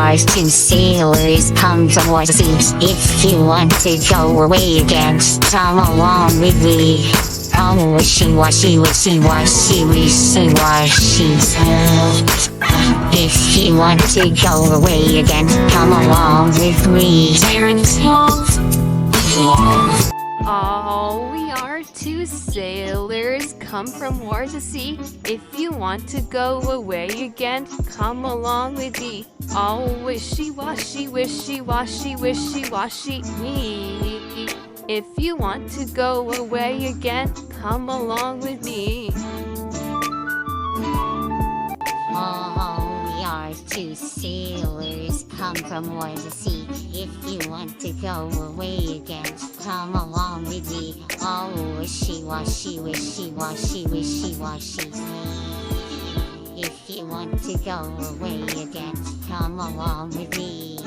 are two sailors come from war to sea. If you want to go away again, come along with me. Oh, wishy, washy, wishy, washy, wishy, washy. If you want to go away again, come along with me. Oh, we are two sailors come from war to sea. If you want to go away again, come along with me. Oh, wishy washy, wishy washy, wishy washy me. If you want to go away again, come along with me. Oh, we are two sailors come from war to sea. If you want to go away again, come along with me. Oh, wishy washy, wishy washy, wishy washy. If you want to go away again, come along with me.